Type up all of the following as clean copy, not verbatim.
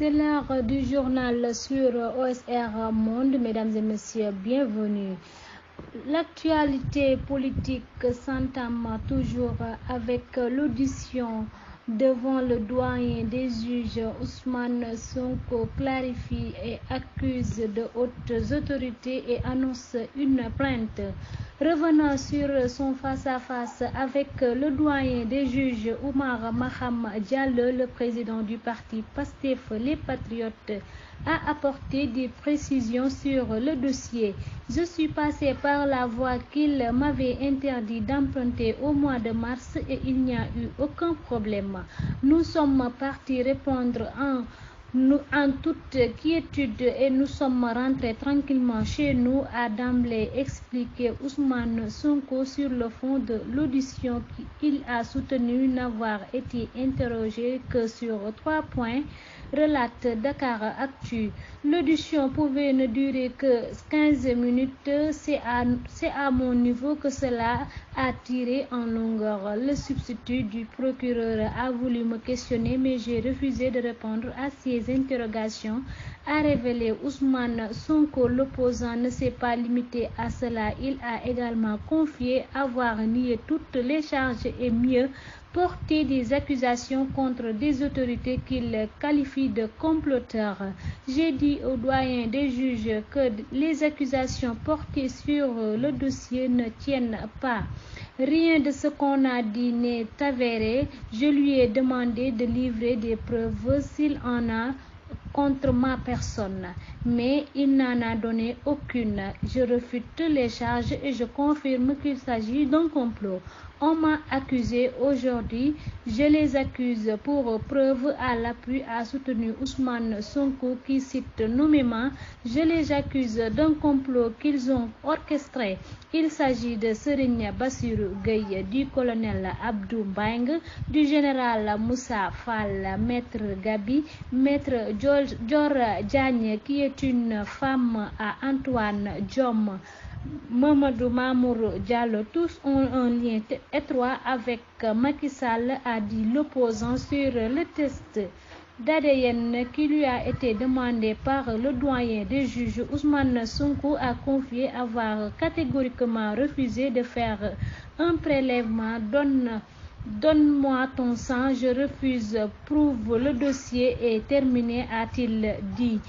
C'est l'heure du journal sur OSR Monde. Mesdames et messieurs, bienvenue. L'actualité politique s'entame toujours avec l'audition devant le doyen des juges. Ousmane Sonko clarifie et accuse de hautes autorités et annonce une plainte. Revenant sur son face-à-face avec le doyen des juges Oumar Maham Diallo, le président du parti PASTEF Les Patriotes a apporté des précisions sur le dossier. Je suis passé par la voie qu'il m'avait interdit d'emprunter au mois de mars et il n'y a eu aucun problème. Nous sommes partis répondre en toute quiétude et nous sommes rentrés tranquillement chez nous, a d'emblée expliqué Ousmane Sonko sur le fond de l'audition qu'il a soutenu n'avoir été interrogé que sur 3 points, relate Dakar Actu. L'audition pouvait ne durer que 15 minutes, c'est à mon niveau que cela a tiré en longueur. Le substitut du procureur a voulu me questionner mais j'ai refusé de répondre à ses interrogations, a révélé Ousmane Sonko. L'opposant ne s'est pas limité à cela, il a également confié avoir nié toutes les charges et mieux porter des accusations contre des autorités qu'il qualifie de comploteurs. J'ai dit au doyen des juges que les accusations portées sur le dossier ne tiennent pas. Rien de ce qu'on a dit n'est avéré. Je lui ai demandé de livrer des preuves s'il en a contre ma personne, mais il n'en a donné aucune. Je refute les charges et je confirme qu'il s'agit d'un complot. On m'a accusé aujourd'hui, je les accuse pour preuve à l'appui, a soutenu Ousmane Sonko qui cite nommément: je les accuse d'un complot qu'ils ont orchestré. Il s'agit de Serigne Bassirou Gueye, du colonel Abdou Mbengue, du général Moussa Fall, maître Gabi, maître Dior Diagne qui est une femme à Antoine Diome, Mamadou Mamour Diallo, tous ont un lien étroit avec Macky Sall, a dit l'opposant sur le test d'ADN qui lui a été demandé par le doyen des juges. Ousmane Sonko a confié avoir catégoriquement refusé de faire un prélèvement. Donne-moi ton sang, je refuse, prouve le dossier est terminé, a-t-il dit.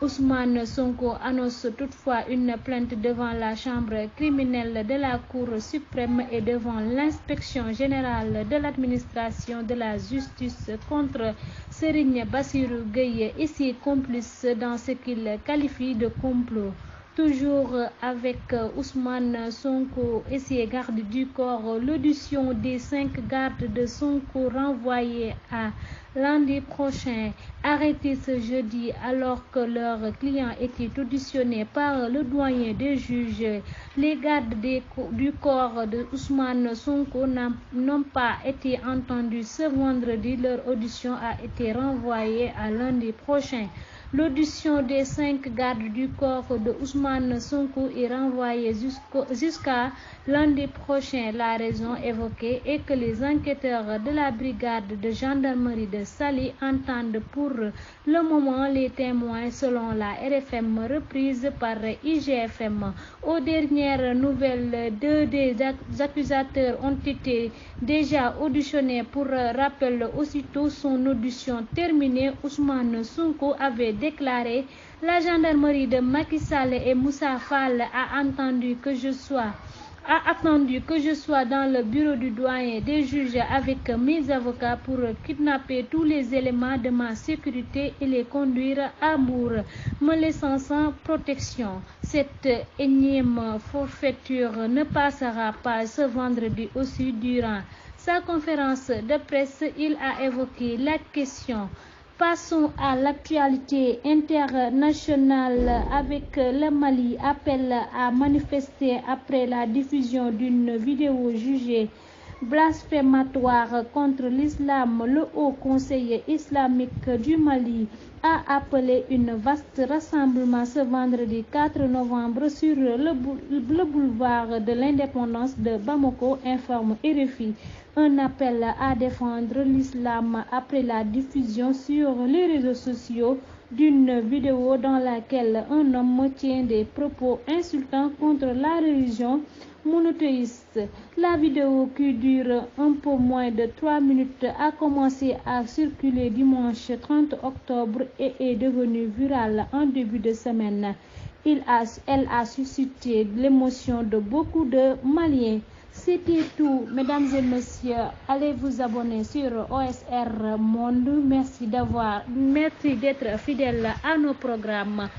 Ousmane Sonko annonce toutefois une plainte devant la chambre criminelle de la Cour suprême et devant l'inspection générale de l'administration de la justice contre Serigne Bassirou Gueye et ses complices dans ce qu'il qualifie de complot. Toujours avec Ousmane Sonko et ses gardes du corps, l'audition des 5 gardes de Sonko renvoyés à lundi prochain, arrêté ce jeudi alors que leurs clients étaient auditionnés par le doyen des juges. Les gardes du corps de Ousmane Sonko n'ont pas été entendus ce vendredi. Leur audition a été renvoyée à lundi prochain. L'audition des 5 gardes du corps de Ousmane Sonko est renvoyée jusqu'à lundi prochain. La raison évoquée est que les enquêteurs de la brigade de gendarmerie de Saly entendent pour le moment les témoins, selon la RFM reprise par IGFM. Aux dernières nouvelles, 2 des accusateurs ont été déjà auditionnés. Pour rappel, aussitôt son audition terminée, Ousmane Sonko avait déclaré: la gendarmerie de Macky Sall et Moussa Fall a attendu que je sois dans le bureau du doyen des juges avec mes avocats pour kidnapper tous les éléments de ma sécurité et les conduire à Mbour, me laissant sans protection. Cette énième forfaiture ne passera pas ce vendredi. Aussi, durant sa conférence de presse, il a évoqué la question. Passons à l'actualité internationale avec le Mali. Appel à manifester après la diffusion d'une vidéo jugée blasphématoire contre l'islam, le Haut Conseil islamique du Mali a appelé un vaste rassemblement ce vendredi 4 novembre sur le boulevard de l'Indépendance de Bamako, informe RFI. Un appel à défendre l'islam après la diffusion sur les réseaux sociaux d'une vidéo dans laquelle un homme tient des propos insultants contre la religion monothéiste. La vidéo, qui dure un peu moins de 3 minutes, a commencé à circuler dimanche 30 octobre et est devenue virale en début de semaine. Elle a suscité l'émotion de beaucoup de Maliens. C'était tout, mesdames et messieurs. Allez vous abonner sur OSR Monde. Merci d'être fidèles à nos programmes.